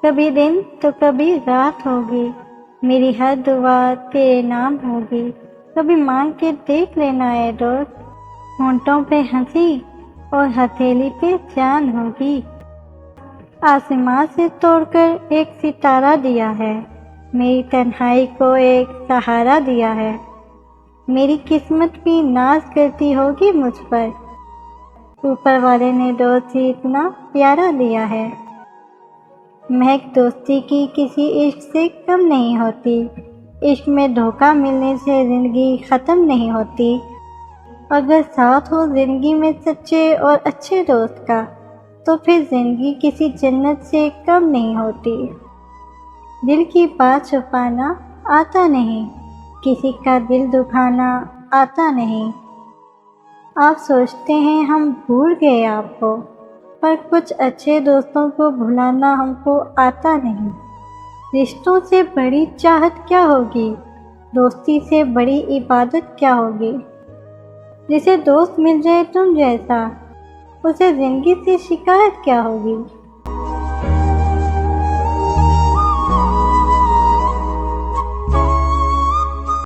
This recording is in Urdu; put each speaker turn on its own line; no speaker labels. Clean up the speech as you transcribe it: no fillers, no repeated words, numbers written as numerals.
کبھی دن تو کبھی رات ہوگی، میری ہر دعا تیرے نام ہوگی۔ کبھی مانگ کے دیکھ لینا اے دوست، ہونٹوں پہ ہنسی اور ہتھیلی پہ جان ہوگی۔ آسمان سے توڑ کر ایک ستارہ دیا ہے، میری تنہائی کو ایک سہارا دیا ہے۔ میری قسمت بھی ناز کرتی ہوگی مجھ پر، اوپر والے نے دوست ہی اتنا پیارا دیا ہے۔ مہک دوستی کی کسی عشق سے کم نہیں ہوتی، عشق میں دھوکہ ملنے سے زندگی ختم نہیں ہوتی۔ اگر ساتھ ہو زندگی میں سچے اور اچھے دوست کا، تو پھر زندگی کسی جنت سے کم نہیں ہوتی۔ دل کی بات چھپانا آتا نہیں، کسی کا دل دکھانا آتا نہیں۔ آپ سوچتے ہیں ہم بھول گئے آپ کو، پر کچھ اچھے دوستوں کو بھلانا ہم کو آتا نہیں۔ رشتوں سے بڑی چاہت کیا ہوگی، دوستی سے بڑی عبادت کیا ہوگی۔ جسے دوست مل جائے تم جیسا، اسے زندگی سے شکایت کیا ہوگی۔